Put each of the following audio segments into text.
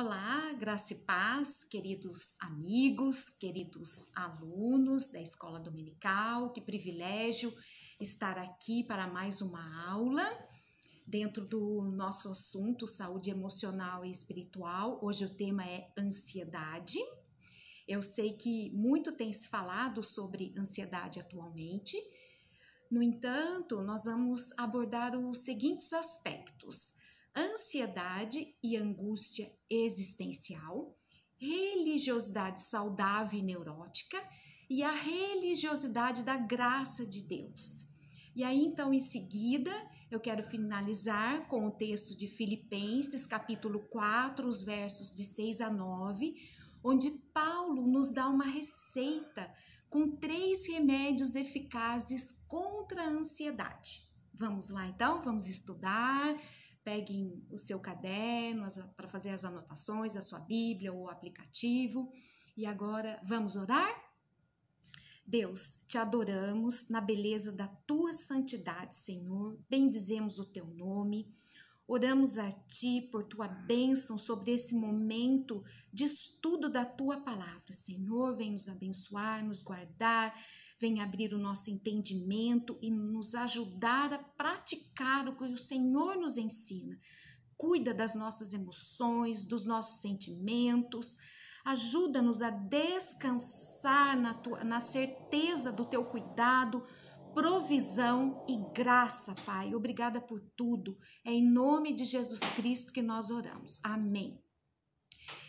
Olá, graça e paz, queridos amigos, queridos alunos da Escola Dominical. Que privilégio estar aqui para mais uma aula dentro do nosso assunto saúde emocional e espiritual. Hoje o tema é ansiedade. Eu sei que muito tem se falado sobre ansiedade atualmente. No entanto, nós vamos abordar os seguintes aspectos: ansiedade e angústia existencial, religiosidade saudável e neurótica e a religiosidade da graça de Deus. E aí, então, em seguida, eu quero finalizar com o texto de Filipenses, capítulo 4, os versos de 6 a 9, onde Paulo nos dá uma receita com 3 remédios eficazes contra a ansiedade. Vamos lá, então? Vamos estudar. Peguem o seu caderno para fazer as anotações, a sua Bíblia ou o aplicativo. E agora, vamos orar? Deus, te adoramos na beleza da tua santidade, Senhor. Bendizemos o teu nome. Oramos a Ti por Tua bênção sobre esse momento de estudo da Tua palavra. Senhor, vem nos abençoar, nos guardar, vem abrir o nosso entendimento e nos ajudar a praticar o que o Senhor nos ensina. Cuida das nossas emoções, dos nossos sentimentos. Ajuda-nos a descansar na certeza do Teu cuidado, provisão e graça, Pai. Obrigada por tudo. É em nome de Jesus Cristo que nós oramos. Amém.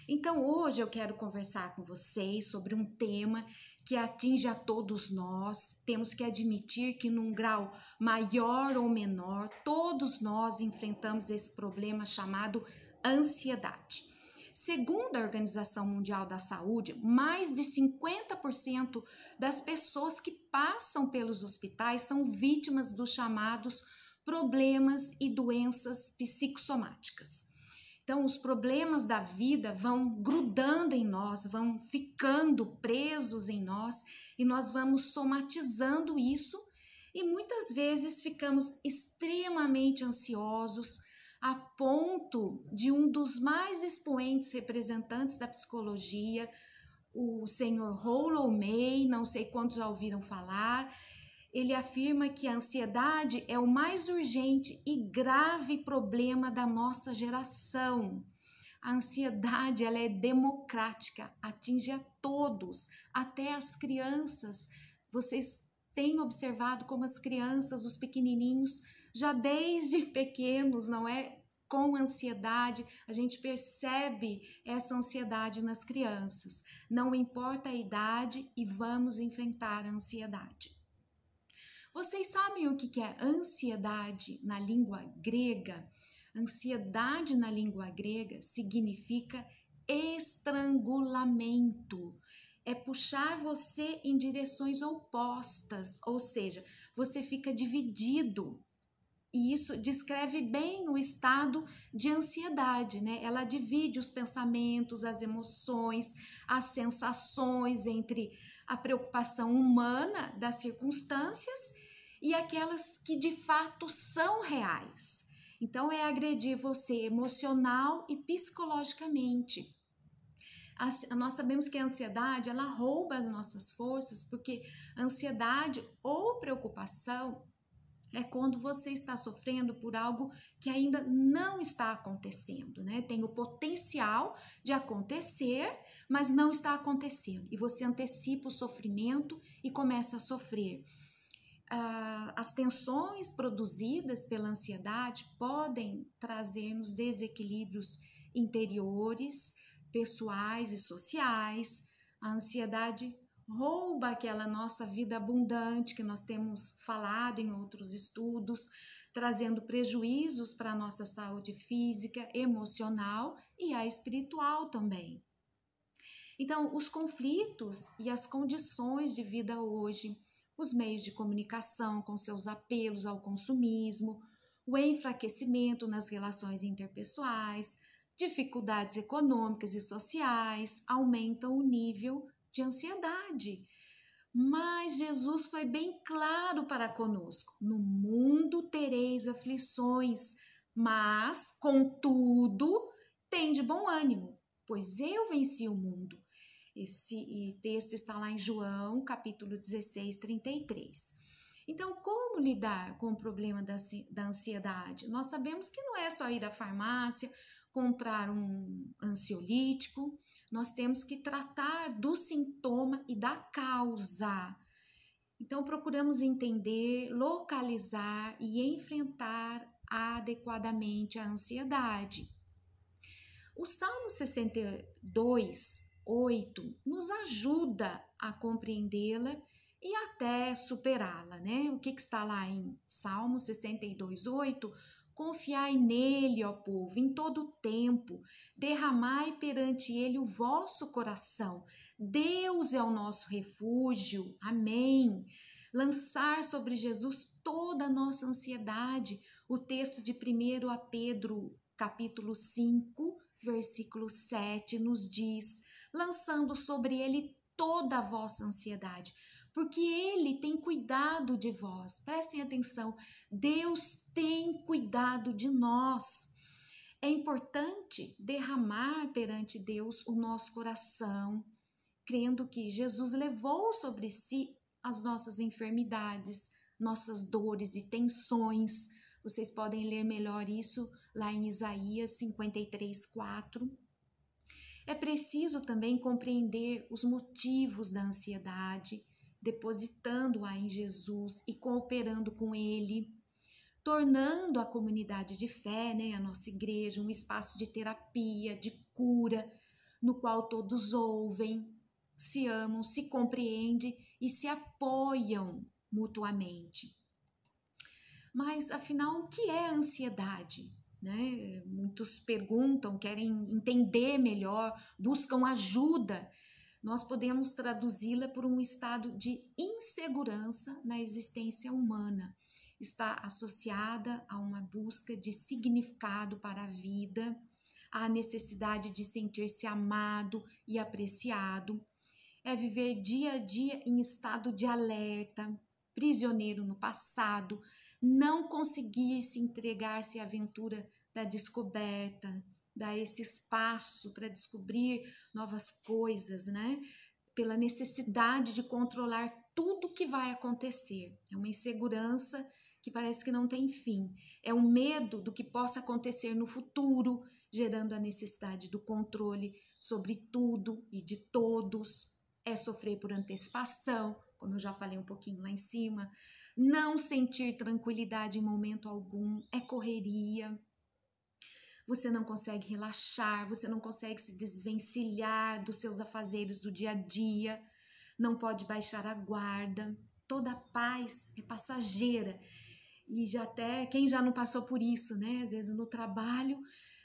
Então, hoje eu quero conversar com vocês sobre um tema que atinge a todos nós. Temos que admitir que num grau maior ou menor, todos nós enfrentamos esse problema chamado ansiedade. Segundo a Organização Mundial da Saúde, mais de 50% das pessoas que passam pelos hospitais são vítimas dos chamados problemas e doenças psicossomáticas. Então, os problemas da vida vão grudando em nós, vão ficando presos em nós e nós vamos somatizando isso e muitas vezes ficamos extremamente ansiosos, a ponto de um dos mais expoentes representantes da psicologia, o senhor Rollo May, não sei quantos já ouviram falar, ele afirma que a ansiedade é o mais urgente e grave problema da nossa geração. A ansiedade, ela é democrática, atinge a todos, até as crianças. Vocês têm observado como as crianças, os pequenininhos, já desde pequenos, não é? Com ansiedade, a gente percebe essa ansiedade nas crianças. Não importa a idade e vamos enfrentar a ansiedade. Vocês sabem o que é ansiedade na língua grega? Ansiedade na língua grega significa estrangulamento. É puxar você em direções opostas, ou seja, você fica dividido. E isso descreve bem o estado de ansiedade, né? Ela divide os pensamentos, as emoções, as sensações entre a preocupação humana das circunstâncias e aquelas que de fato são reais. Então, é agredir você emocional e psicologicamente. Nós sabemos que a ansiedade, ela rouba as nossas forças, porque ansiedade ou preocupação é quando você está sofrendo por algo que ainda não está acontecendo, né? Tem o potencial de acontecer, mas não está acontecendo. E você antecipa o sofrimento e começa a sofrer. As tensões produzidas pela ansiedade podem trazer-nos desequilíbrios interiores, pessoais e sociais. A ansiedade rouba aquela nossa vida abundante que nós temos falado em outros estudos, trazendo prejuízos para a nossa saúde física, emocional e a espiritual também. Então, os conflitos e as condições de vida hoje, os meios de comunicação com seus apelos ao consumismo, o enfraquecimento nas relações interpessoais, dificuldades econômicas e sociais aumentam o nível de ansiedade. Mas Jesus foi bem claro para conosco: no mundo tereis aflições, mas, contudo, tende bom ânimo. pois eu venci o mundo. Esse texto está lá em João, capítulo 16, 33. Então, como lidar com o problema da ansiedade? Nós sabemos que não é só ir à farmácia, comprar um ansiolítico, nós temos que tratar do sintoma e da causa. Então, procuramos entender, localizar e enfrentar adequadamente a ansiedade. O Salmo 62, 8, nos ajuda a compreendê-la e até superá-la, né? O que está lá em Salmo 62, 8? Confiai nele, ó povo, em todo o tempo, derramai perante ele o vosso coração. Deus é o nosso refúgio, amém. Lançar sobre Jesus toda a nossa ansiedade. O texto de 1 Pedro, capítulo 5, versículo 7, nos diz: lançando sobre ele toda a vossa ansiedade, porque ele tem cuidado de vós. Prestem atenção, Deus tem cuidado de nós. É importante derramar perante Deus o nosso coração, crendo que Jesus levou sobre si as nossas enfermidades, nossas dores e tensões. Vocês podem ler melhor isso lá em Isaías 53, 4. É preciso também compreender os motivos da ansiedade, depositando-a em Jesus e cooperando com Ele, tornando a comunidade de fé, né, a nossa igreja, um espaço de terapia, de cura, no qual todos ouvem, se amam, se compreendem e se apoiam mutuamente. Mas, afinal, o que é ansiedade? Né? Muitos perguntam, querem entender melhor, buscam ajuda. Nós podemos traduzi-la por um estado de insegurança na existência humana. Está associada a uma busca de significado para a vida, à necessidade de sentir-se amado e apreciado. É viver dia a dia em estado de alerta, prisioneiro no passado, não conseguir se entregar-se à aventura da descoberta, dar esse espaço para descobrir novas coisas, né? Pela necessidade de controlar tudo que vai acontecer. É uma insegurança que parece que não tem fim. É um medo do que possa acontecer no futuro, gerando a necessidade do controle sobre tudo e de todos. É sofrer por antecipação, como eu já falei um pouquinho lá em cima. Não sentir tranquilidade em momento algum, é correria. Você não consegue relaxar, você não consegue se desvencilhar dos seus afazeres do dia a dia, não pode baixar a guarda. Toda paz é passageira. E já até, quem já não passou por isso, né? Às vezes no trabalho,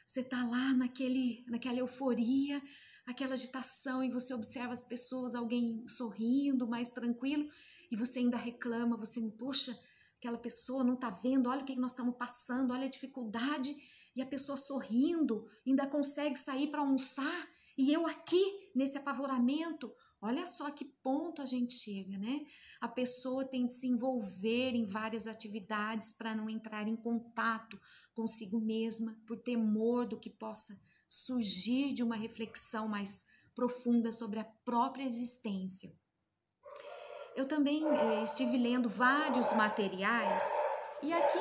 você tá lá naquela euforia, aquela agitação, e você observa as pessoas, alguém sorrindo, mais tranquilo, e você ainda reclama, você, poxa, aquela pessoa não tá vendo, olha o que nós estamos passando, olha a dificuldade, e a pessoa sorrindo, ainda consegue sair para almoçar, e eu aqui, nesse apavoramento. Olha só que ponto a gente chega, né? A pessoa tem de se envolver em várias atividades para não entrar em contato consigo mesma, por temor do que possa surgir de uma reflexão mais profunda sobre a própria existência. Eu também estive lendo vários materiais, e aqui,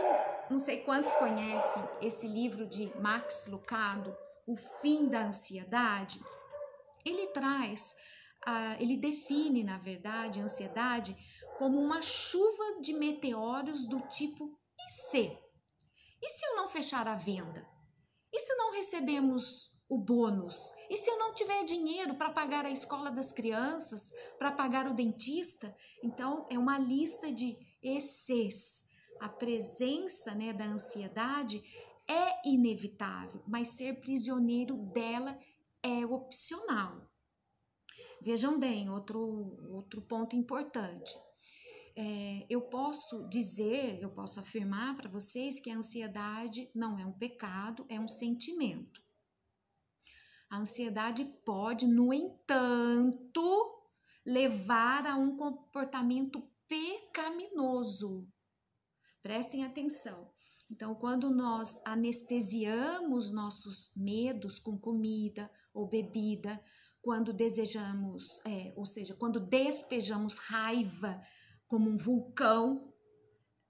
não sei quantos conhecem esse livro de Max Lucado, O Fim da Ansiedade. Ele traz, ele define, na verdade, a ansiedade como uma chuva de meteoros do tipo e se? E se eu não fechar a venda? E se não recebermos o bônus? E se eu não tiver dinheiro para pagar a escola das crianças, para pagar o dentista? Então, é uma lista de esses. A presença, né, da ansiedade é inevitável, mas ser prisioneiro dela é opcional. Vejam bem, outro ponto importante. Eu posso afirmar para vocês que a ansiedade não é um pecado, é um sentimento. A ansiedade pode, no entanto, levar a um comportamento pecaminoso. Prestem atenção. Então, quando nós anestesiamos nossos medos com comida ou bebida, quando desejamos, ou seja, quando despejamos raiva como um vulcão,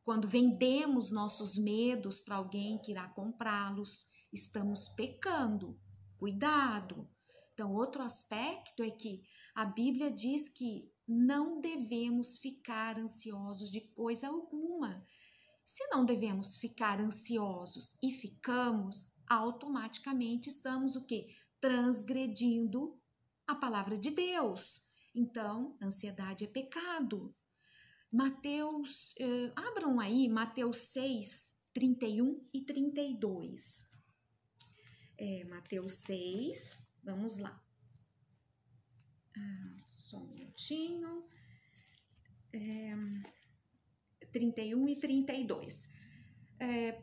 quando vendemos nossos medos para alguém que irá comprá-los, estamos pecando. Cuidado! Então, outro aspecto é que a Bíblia diz que não devemos ficar ansiosos de coisa alguma. Se não devemos ficar ansiosos e ficamos, automaticamente estamos o quê? Transgredindo a palavra de Deus. Então, ansiedade é pecado. Mateus, abram aí Mateus 6, 31 e 32. Mateus 6, vamos lá. Só um minutinho. 31 e 32.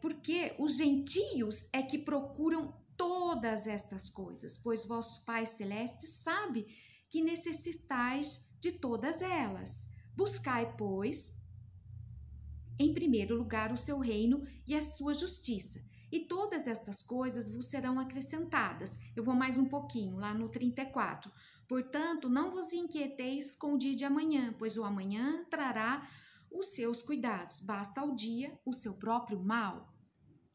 Porque os gentios é que procuram todas estas coisas, pois vosso Pai Celeste sabe que necessitais de todas elas. Buscai, pois, em primeiro lugar o seu reino e a sua justiça, e todas estas coisas vos serão acrescentadas. Eu vou mais um pouquinho, lá no 34. Portanto, não vos inquieteis com o dia de amanhã, pois o amanhã trará os seus cuidados. Basta ao dia o seu próprio mal.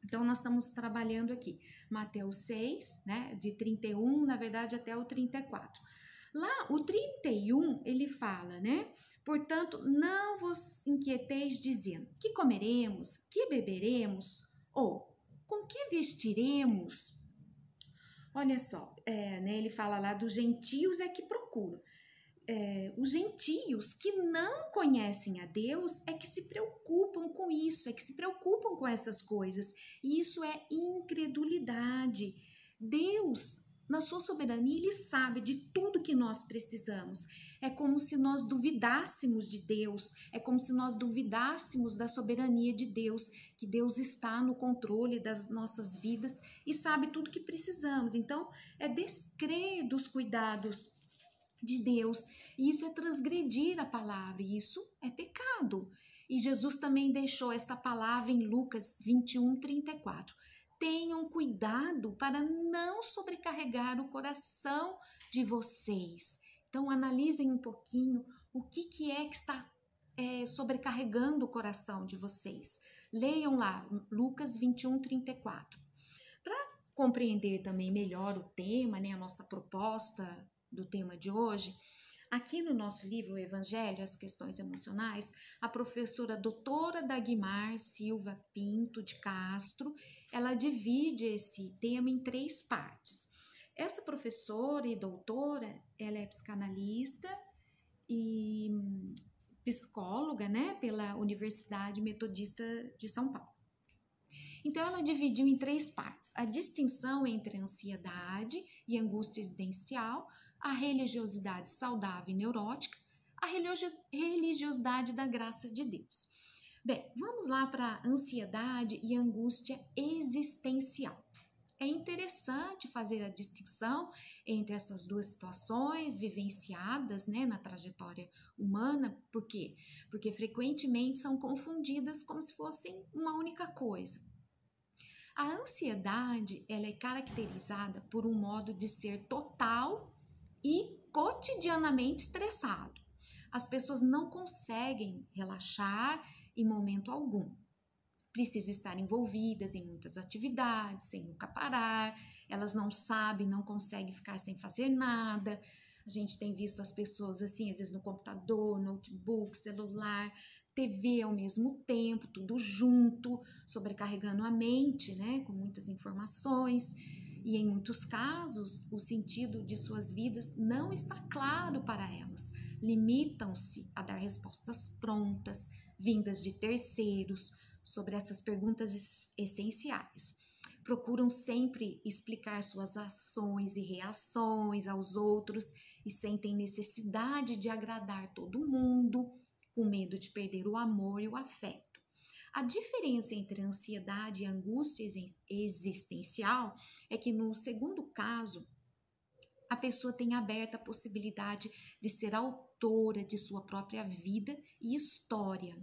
Então, nós estamos trabalhando aqui Mateus 6, né, de 31, na verdade, até o 34. Lá, o 31, ele fala, né? Portanto, não vos inquieteis dizendo, que comeremos, que beberemos, ou com que vestiremos? Olha só, né, ele fala lá dos gentios é que procuram. Os gentios que não conhecem a Deus é que se preocupam com isso, é que se preocupam com essas coisas. E isso é incredulidade. Deus, na sua soberania, Ele sabe de tudo que nós precisamos. É como se nós duvidássemos de Deus, é como se nós duvidássemos da soberania de Deus, que Deus está no controle das nossas vidas e sabe tudo que precisamos. Então, é descrer dos cuidados de Deus, e isso é transgredir a palavra, e isso é pecado. E Jesus também deixou esta palavra em Lucas 21, 34. Tenham cuidado para não sobrecarregar o coração de vocês. Então, analisem um pouquinho o que é que está sobrecarregando o coração de vocês. Leiam lá, Lucas 21, 34. Para compreender também melhor o tema, né, a nossa proposta do tema de hoje, aqui no nosso livro O Evangelho, as Questões Emocionais, a professora doutora Dagmar Silva Pinto de Castro, ela divide esse tema em 3 partes. Essa professora e doutora, ela é psicanalista e psicóloga, né, pela Universidade Metodista de São Paulo. Então, ela dividiu em 3 partes: a distinção entre ansiedade e angústia existencial, a religiosidade saudável e neurótica, a religiosidade da graça de Deus. Bem, vamos lá para a ansiedade e angústia existencial. É interessante fazer a distinção entre essas 2 situações vivenciadas, né, na trajetória humana. Por quê? Porque frequentemente são confundidas como se fossem uma única coisa. A ansiedade, ela é caracterizada por um modo de ser total e cotidianamente estressado. As pessoas não conseguem relaxar em momento algum. Precisam estar envolvidas em muitas atividades, sem nunca parar. Elas não sabem, não conseguem ficar sem fazer nada. A gente tem visto as pessoas assim, às vezes no computador, notebook, celular, TV ao mesmo tempo, tudo junto, sobrecarregando a mente, né, com muitas informações. E em muitos casos, o sentido de suas vidas não está claro para elas. Limitam-se a dar respostas prontas, vindas de terceiros, sobre essas perguntas essenciais. Procuram sempre explicar suas ações e reações aos outros e sentem necessidade de agradar todo mundo, com medo de perder o amor e o afeto. A diferença entre ansiedade e angústia existencial é que no segundo caso, a pessoa tem aberta a possibilidade de ser autora de sua própria vida e história.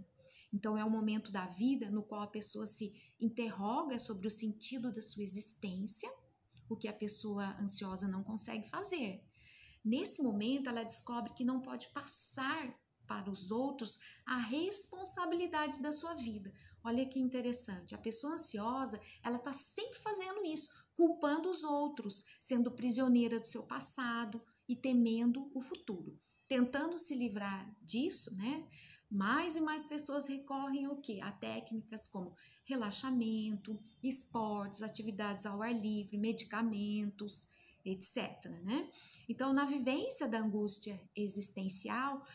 Então, é um momento da vida no qual a pessoa se interroga sobre o sentido da sua existência, o que a pessoa ansiosa não consegue fazer. Nesse momento, ela descobre que não pode passar para os outros a responsabilidade da sua vida. Olha que interessante, a pessoa ansiosa, ela está sempre fazendo isso, culpando os outros, sendo prisioneira do seu passado e temendo o futuro. Tentando se livrar disso, né? Mais e mais pessoas recorrem ao quê? A técnicas como relaxamento, esportes, atividades ao ar livre, medicamentos, etc, né? Então, na vivência da angústia existencial,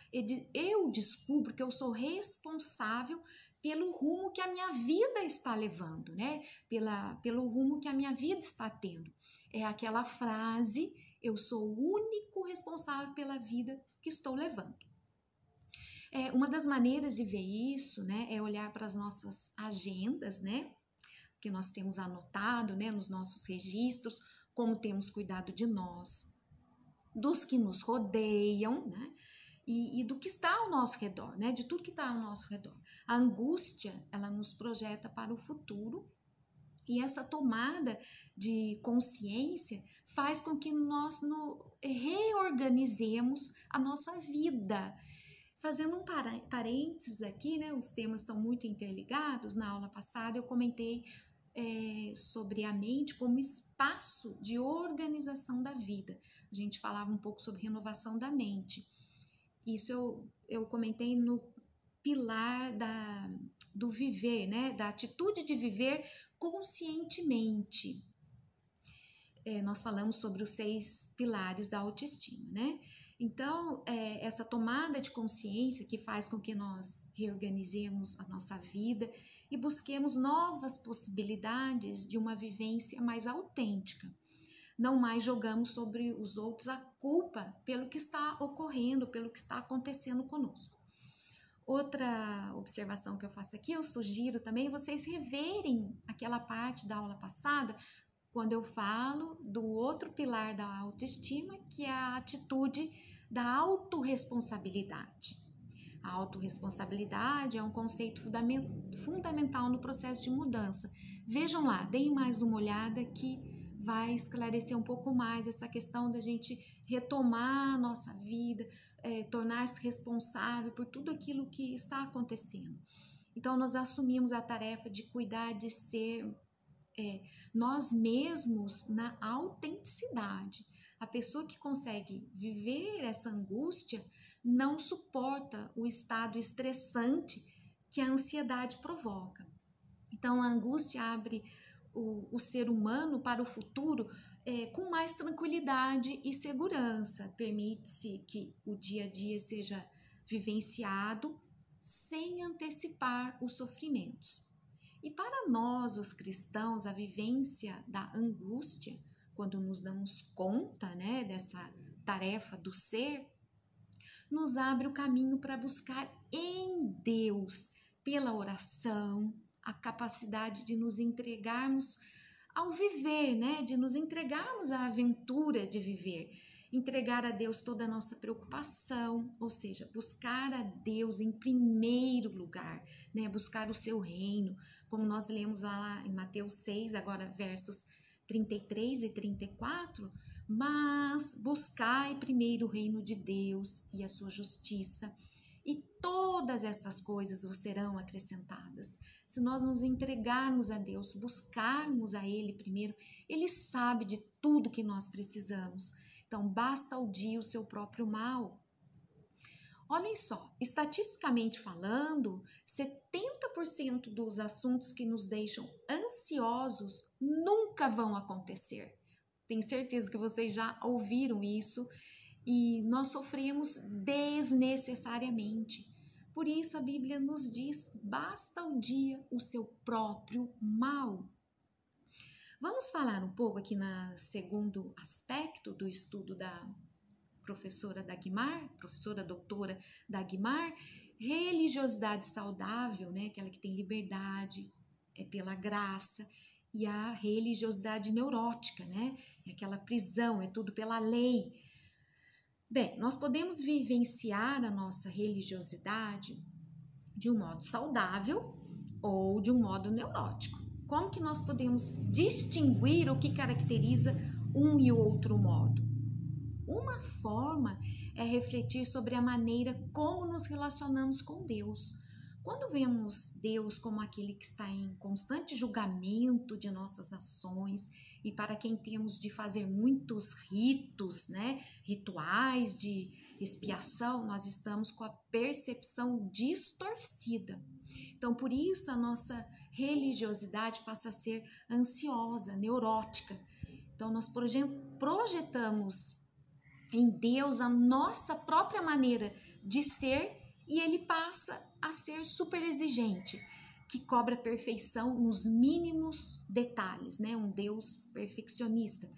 eu descubro que eu sou responsável pelo rumo que a minha vida está levando, né? Pelo rumo que a minha vida está tendo. É aquela frase, eu sou o único responsável pela vida que estou levando. Uma das maneiras de ver isso, né, é olhar para as nossas agendas, né? Que nós temos anotado, né, nos nossos registros, como temos cuidado de nós, dos que nos rodeiam, né? E do que está ao nosso redor, né? De tudo que está ao nosso redor. A angústia, ela nos projeta para o futuro e essa tomada de consciência faz com que nós reorganizemos a nossa vida. Fazendo um parênteses aqui, né? Os temas estão muito interligados. Na aula passada eu comentei sobre a mente como espaço de organização da vida. A gente falava um pouco sobre renovação da mente. Isso eu comentei no pilar do viver, né? Da atitude de viver conscientemente. Nós falamos sobre os 6 pilares da autoestima, né? Então, essa tomada de consciência que faz com que nós reorganizemos a nossa vida e busquemos novas possibilidades de uma vivência mais autêntica. Não mais jogamos sobre os outros a culpa pelo que está ocorrendo, pelo que está acontecendo conosco. Outra observação que eu faço aqui, eu sugiro também vocês reverem aquela parte da aula passada, quando eu falo do outro pilar da autoestima, que é a atitude da autorresponsabilidade. A autorresponsabilidade é um conceito fundamental no processo de mudança. Vejam lá, deem mais uma olhada que vai esclarecer um pouco mais essa questão da gente retomar a nossa vida, tornar-se responsável por tudo aquilo que está acontecendo. Então, nós assumimos a tarefa de cuidar de ser nós mesmos na autenticidade. A pessoa que consegue viver essa angústia não suporta o estado estressante que a ansiedade provoca. Então, a angústia abre o ser humano para o futuro com mais tranquilidade e segurança. Permite-se que o dia a dia seja vivenciado sem antecipar os sofrimentos. E para nós, os cristãos, a vivência da angústia, quando nos damos conta, né, dessa tarefa do ser, nos abre o caminho para buscar em Deus, pela oração, a capacidade de nos entregarmos ao viver, né, de nos entregarmos à aventura de viver. Entregar a Deus toda a nossa preocupação, ou seja, buscar a Deus em primeiro lugar, né? Buscar o seu reino, como nós lemos lá em Mateus 6, agora versos 33 e 34, mas buscai primeiro o reino de Deus e a sua justiça, e todas estas coisas vos serão acrescentadas. Se nós nos entregarmos a Deus, buscarmos a Ele primeiro, Ele sabe de tudo que nós precisamos. Então, basta ao dia o seu próprio mal. Olhem só, estatisticamente falando, 70% dos assuntos que nos deixam ansiosos nunca vão acontecer. Tenho certeza que vocês já ouviram isso e nós sofremos desnecessariamente. Por isso a Bíblia nos diz, basta ao dia o seu próprio mal. Vamos falar um pouco aqui no segundo aspecto do estudo da professora Dagmar, professora doutora Dagmar, religiosidade saudável, né? Aquela que tem liberdade, pela graça, e a religiosidade neurótica, né? É aquela prisão, é tudo pela lei. Bem, nós podemos vivenciar a nossa religiosidade de um modo saudável ou de um modo neurótico. Como que nós podemos distinguir o que caracteriza um e outro modo? Uma forma é refletir sobre a maneira como nos relacionamos com Deus. Quando vemos Deus como aquele que está em constante julgamento de nossas ações e para quem temos de fazer muitos ritos, né, rituais de expiação, nós estamos com a percepção distorcida. Então, por isso a nossa religiosidade passa a ser ansiosa, neurótica. Então, nós projetamos em Deus a nossa própria maneira de ser e ele passa a ser super exigente, que cobra perfeição nos mínimos detalhes, né? Um Deus perfeccionista.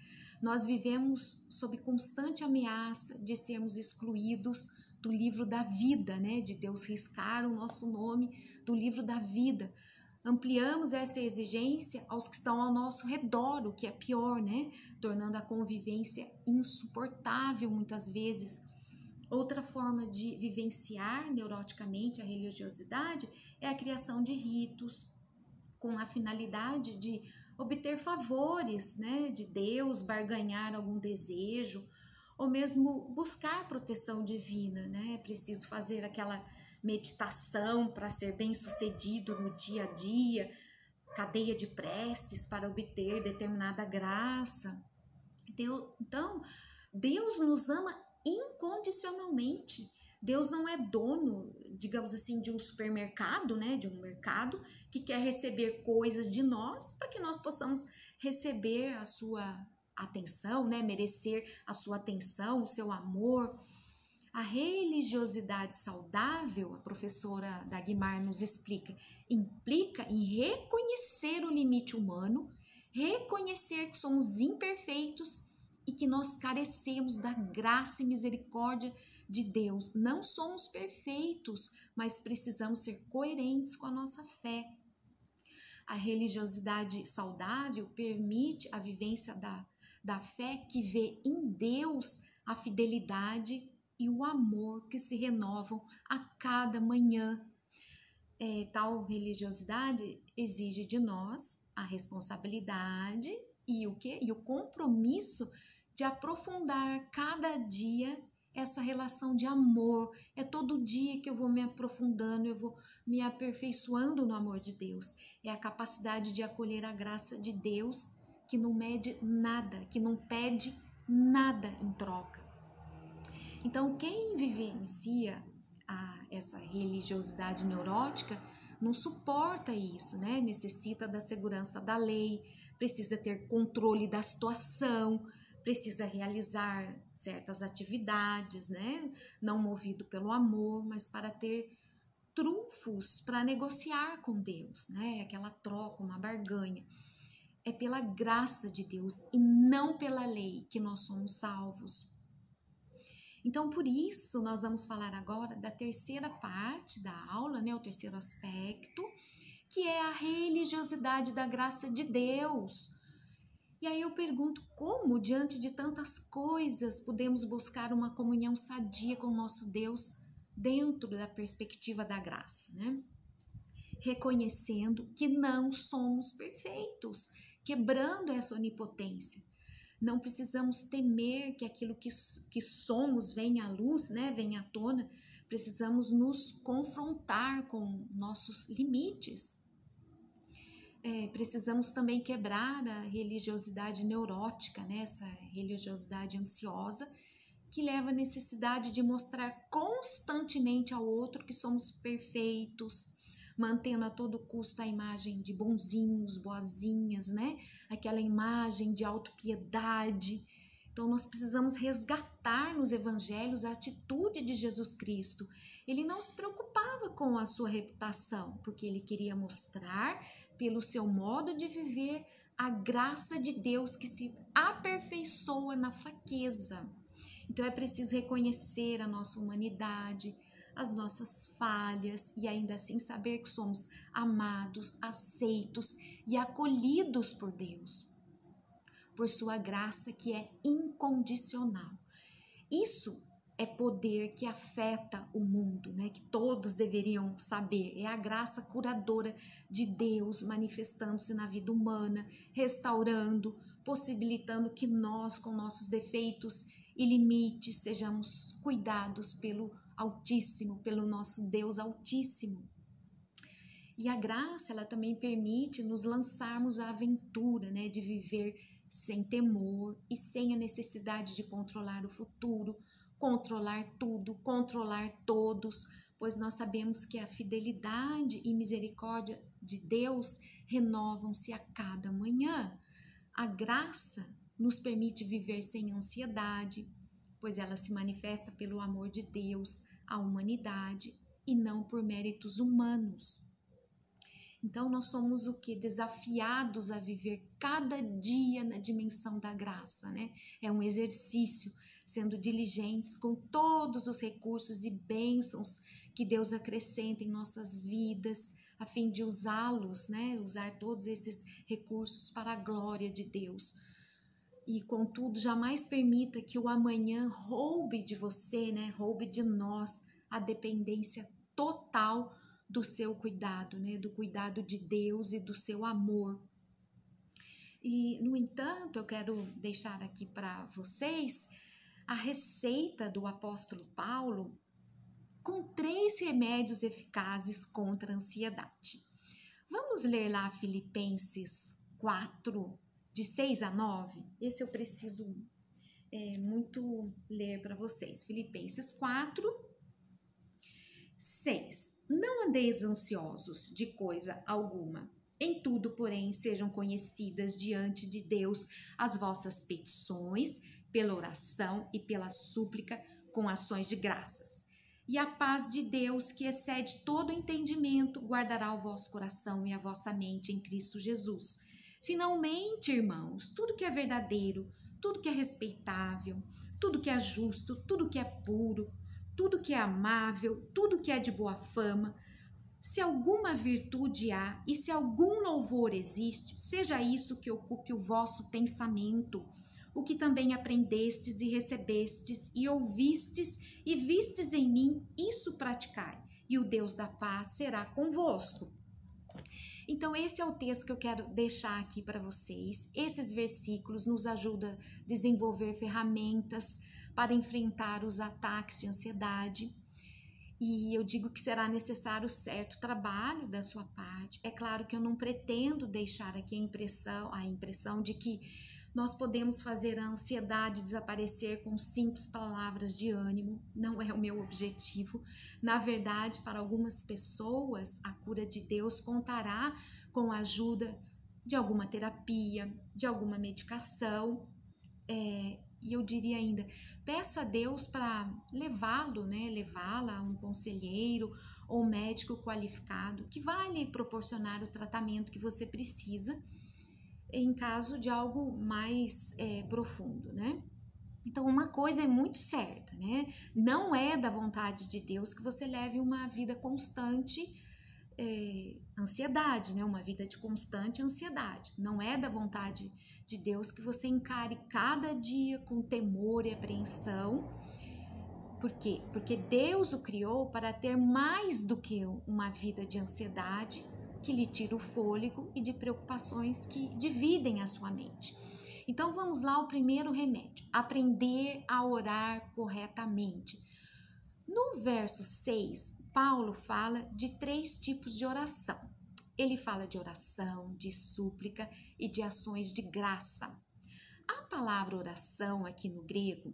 Nós vivemos sob constante ameaça de sermos excluídos do livro da vida, né? De Deus riscar o nosso nome do livro da vida. Ampliamos essa exigência aos que estão ao nosso redor, o que é pior, né? Tornando a convivência insuportável muitas vezes. Outra forma de vivenciar neuroticamente a religiosidade é a criação de ritos com a finalidade de obter favores, né, de Deus, barganhar algum desejo, ou mesmo buscar proteção divina, né? É preciso fazer aquela meditação para ser bem-sucedido no dia a dia, cadeia de preces para obter determinada graça. Então, Deus nos ama incondicionalmente. Deus não é dono, digamos assim, de um supermercado, né, de um mercado que quer receber coisas de nós para que nós possamos receber a sua atenção, né, merecer a sua atenção, o seu amor. A religiosidade saudável, a professora Dagmar nos explica, implica em reconhecer o limite humano, reconhecer que somos imperfeitos e que nós carecemos da graça e misericórdia de Deus. Não somos perfeitos, mas precisamos ser coerentes com a nossa fé. A religiosidade saudável permite a vivência da fé que vê em Deus a fidelidade e o amor que se renovam a cada manhã. Tal religiosidade exige de nós a responsabilidade e o compromisso de aprofundar cada dia essa relação de amor. É todo dia que eu vou me aprofundando, eu vou me aperfeiçoando no amor de Deus. É a capacidade de acolher a graça de Deus que não mede nada, que não pede nada em troca. Então, quem vivencia essa religiosidade neurótica não suporta isso, né? Necessita da segurança da lei, precisa ter controle da situação, precisa realizar certas atividades, né? Não movido pelo amor, mas para ter trunfos para negociar com Deus, né? Aquela troca, uma barganha. É pela graça de Deus e não pela lei que nós somos salvos. Então, por isso, nós vamos falar agora da terceira parte da aula, né? O terceiro aspecto, que é a religiosidade da graça de Deus. E aí eu pergunto, como, diante de tantas coisas, podemos buscar uma comunhão sadia com o nosso Deus dentro da perspectiva da graça, né? Reconhecendo que não somos perfeitos, quebrando essa onipotência. Não precisamos temer que aquilo que somos venha à luz, né, venha à tona. Precisamos nos confrontar com nossos limites. Precisamos também quebrar a religiosidade neurótica, né, essa religiosidade ansiosa, que leva à necessidade de mostrar constantemente ao outro que somos perfeitos, mantendo a todo custo a imagem de bonzinhos, boazinhas, né? Aquela imagem de autopiedade. Então, nós precisamos resgatar nos evangelhos a atitude de Jesus Cristo. Ele não se preocupava com a sua reputação, porque ele queria mostrar, pelo seu modo de viver, a graça de Deus que se aperfeiçoa na fraqueza. Então, é preciso reconhecer a nossa humanidade, as nossas falhas e ainda assim saber que somos amados, aceitos e acolhidos por Deus, por sua graça que é incondicional. Isso é poder que afeta o mundo, né? Que todos deveriam saber. É a graça curadora de Deus manifestando-se na vida humana, restaurando, possibilitando que nós, com nossos defeitos e limites, sejamos cuidados pelo Altíssimo, pelo nosso Deus Altíssimo. E a graça, ela também permite nos lançarmos à aventura, né? De viver sem temor e sem a necessidade de controlar o futuro, controlar tudo, controlar todos, pois nós sabemos que a fidelidade e misericórdia de Deus renovam-se a cada manhã. A graça nos permite viver sem ansiedade, pois ela se manifesta pelo amor de Deus à humanidade e não por méritos humanos. Então, nós somos o que? Desafiados a viver cada dia na dimensão da graça, né? É um exercício, sendo diligentes com todos os recursos e bênçãos que Deus acrescenta em nossas vidas, a fim de usá-los, né? Usar todos esses recursos para a glória de Deus. E, contudo, jamais permita que o amanhã roube de você, né? Roube de nós a dependência total do seu cuidado, né? Do cuidado de Deus e do seu amor. E, no entanto, eu quero deixar aqui para vocês a receita do apóstolo Paulo com 3 remédios eficazes contra a ansiedade. Vamos ler lá Filipenses 4, de 6 a 9? Esse eu preciso muito ler para vocês. Filipenses 4, 6. Não andeis ansiosos de coisa alguma. Em tudo, porém, sejam conhecidas diante de Deus as vossas petições, pela oração e pela súplica, com ações de graças. E a paz de Deus, que excede todo entendimento, guardará o vosso coração e a vossa mente em Cristo Jesus. Finalmente, irmãos, tudo que é verdadeiro, tudo que é respeitável, tudo que é justo, tudo que é puro, tudo que é amável, tudo que é de boa fama, se alguma virtude há e se algum louvor existe, seja isso que ocupe o vosso pensamento, o que também aprendestes e recebestes e ouvistes e vistes em mim, isso praticai, e o Deus da paz será convosco. Então, esse é o texto que eu quero deixar aqui para vocês. Esses versículos nos ajudam a desenvolver ferramentas para enfrentar os ataques de ansiedade. E eu digo que será necessário certo trabalho da sua parte. É claro que eu não pretendo deixar aqui a impressão de que nós podemos fazer a ansiedade desaparecer com simples palavras de ânimo. Não é o meu objetivo. Na verdade, para algumas pessoas, a cura de Deus contará com a ajuda de alguma terapia, de alguma medicação. E eu diria ainda, peça a Deus para levá-lo, né? Levá-la a um conselheiro ou médico qualificado que vai lhe proporcionar o tratamento que você precisa em caso de algo mais profundo, né? Então, uma coisa é muito certa, né? Não é da vontade de Deus que você leve uma vida constante ansiedade, né? Uma vida de constante ansiedade. Não é da vontade de Deus que você encare cada dia com temor e apreensão. Por quê? Porque Deus o criou para ter mais do que uma vida de ansiedade que lhe tira o fôlego e de preocupações que dividem a sua mente. Então vamos lá ao primeiro remédio, aprender a orar corretamente. No verso 6, Paulo fala de 3 tipos de oração. Ele fala de oração, de súplica e de ações de graça. A palavra oração aqui no grego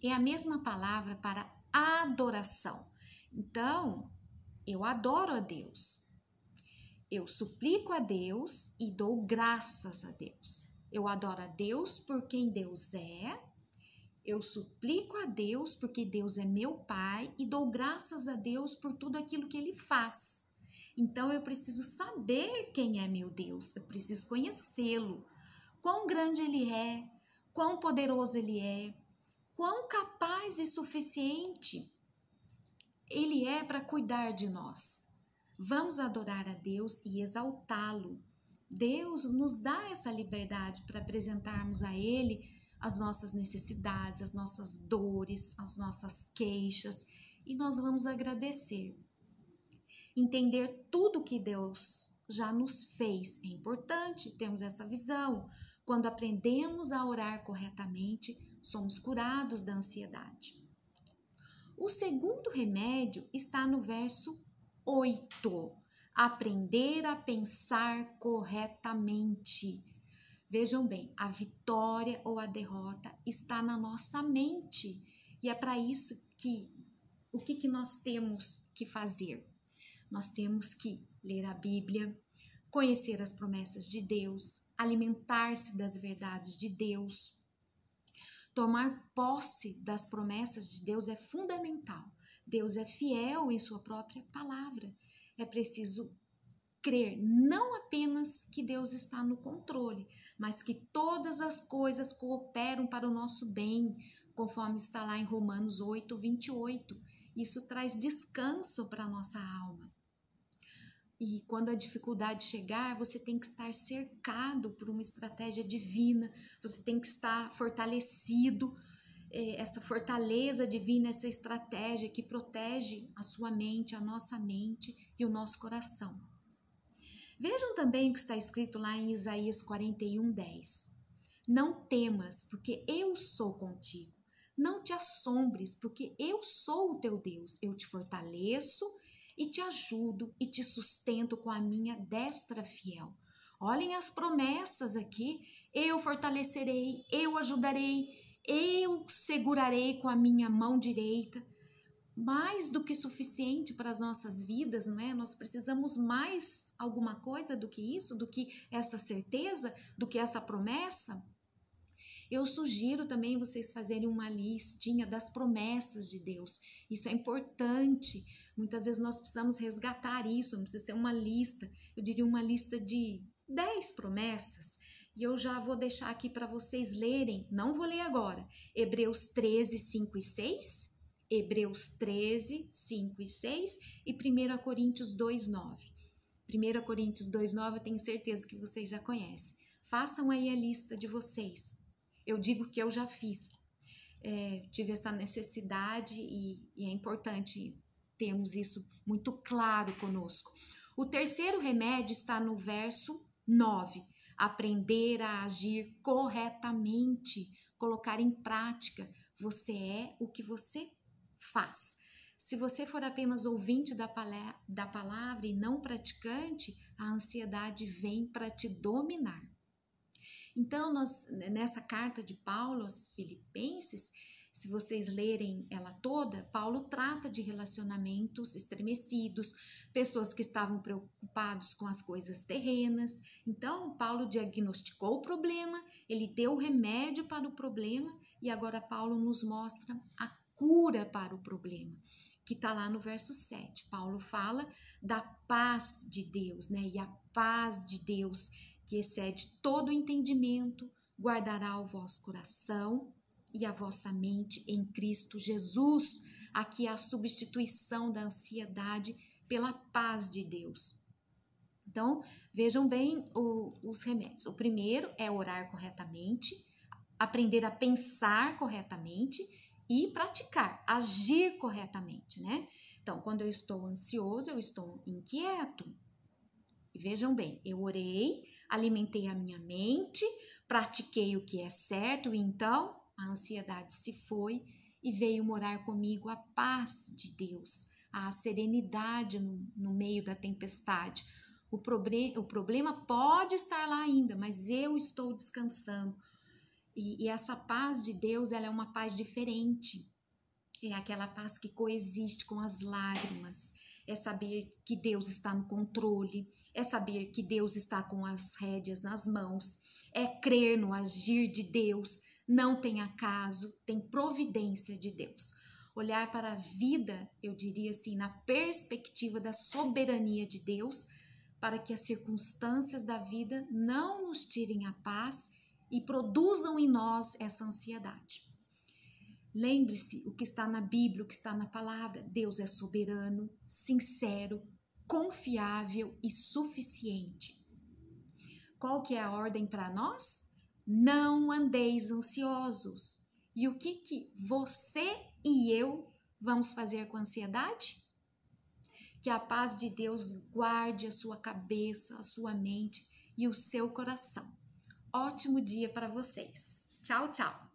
é a mesma palavra para adoração. Então, eu adoro a Deus. Eu suplico a Deus e dou graças a Deus. Eu adoro a Deus por quem Deus é. Eu suplico a Deus porque Deus é meu Pai e dou graças a Deus por tudo aquilo que Ele faz. Então, eu preciso saber quem é meu Deus. Eu preciso conhecê-lo. Quão grande Ele é, quão poderoso Ele é, quão capaz e suficiente Ele é para cuidar de nós. Vamos adorar a Deus e exaltá-lo. Deus nos dá essa liberdade para apresentarmos a Ele as nossas necessidades, as nossas dores, as nossas queixas, e nós vamos agradecer. Entender tudo que Deus já nos fez. É importante termos essa visão. Quando aprendemos a orar corretamente, somos curados da ansiedade. O segundo remédio está no verso 8. Aprender a pensar corretamente. Vejam bem, a vitória ou a derrota está na nossa mente. E é para isso que o que nós temos que fazer? Nós temos que ler a Bíblia, conhecer as promessas de Deus, alimentar-se das verdades de Deus. Tomar posse das promessas de Deus é fundamental. Deus é fiel em sua própria palavra. É preciso crer não apenas que Deus está no controle, mas que todas as coisas cooperam para o nosso bem, conforme está lá em Romanos 8, 28. Isso traz descanso para a nossa alma. E quando a dificuldade chegar, você tem que estar cercado por uma estratégia divina, você tem que estar fortalecido, essa fortaleza divina, essa estratégia que protege a sua mente, a nossa mente e o nosso coração. Vejam também o que está escrito lá em Isaías 41, 10. Não temas, porque eu sou contigo. Não te assombres, porque eu sou o teu Deus. Eu te fortaleço e te ajudo e te sustento com a minha destra fiel. Olhem as promessas aqui. Eu fortalecerei, eu ajudarei, eu segurarei com a minha mão direita. Mais do que suficiente para as nossas vidas, não é? Nós precisamos mais alguma coisa do que isso, do que essa certeza, do que essa promessa. Eu sugiro também vocês fazerem uma listinha das promessas de Deus. Isso é importante. Muitas vezes nós precisamos resgatar isso, não precisa ser uma lista. Eu diria uma lista de 10 promessas. E eu já vou deixar aqui para vocês lerem, não vou ler agora, Hebreus 13, 5 e 6, Hebreus 13, 5 e 6 e 1 Coríntios 2, 9. 1 Coríntios 2, 9 eu tenho certeza que vocês já conhecem. Façam aí a lista de vocês. Eu digo que eu já fiz. Tive essa necessidade e é importante termos isso muito claro conosco. O terceiro remédio está no verso 9. Aprender a agir corretamente, colocar em prática. Você é o que você faz. Se você for apenas ouvinte da palavra e não praticante, a ansiedade vem para te dominar. Então, nessa carta de Paulo aos Filipenses, se vocês lerem ela toda, Paulo trata de relacionamentos estremecidos, pessoas que estavam preocupados com as coisas terrenas. Então, Paulo diagnosticou o problema, ele deu o remédio para o problema e agora Paulo nos mostra a cura para o problema, que está lá no verso 7. Paulo fala da paz de Deus, né? E a paz de Deus, que excede todo o entendimento, guardará o vosso coração e a vossa mente em Cristo Jesus. Aqui é a substituição da ansiedade pela paz de Deus. Então, vejam bem os remédios. O primeiro é orar corretamente, aprender a pensar corretamente e praticar, agir corretamente, né? Então, quando eu estou ansioso, eu estou inquieto. E vejam bem, eu orei, alimentei a minha mente, pratiquei o que é certo, e então a ansiedade se foi e veio morar comigo a paz de Deus, a serenidade no meio da tempestade. O problema pode estar lá ainda, mas eu estou descansando. E essa paz de Deus, ela é uma paz diferente. É aquela paz que coexiste com as lágrimas. É saber que Deus está no controle. É saber que Deus está com as rédeas nas mãos. É crer no agir de Deus. Não tem acaso, tem providência de Deus. Olhar para a vida, eu diria assim, na perspectiva da soberania de Deus, para que as circunstâncias da vida não nos tirem a paz e produzam em nós essa ansiedade. Lembre-se o que está na Bíblia, o que está na palavra. Deus é soberano, sincero, confiável e suficiente. Qual que é a ordem para nós? Não andeis ansiosos. E o que você e eu vamos fazer com a ansiedade? Que a paz de Deus guarde a sua cabeça, a sua mente e o seu coração. Ótimo dia para vocês. Tchau, tchau.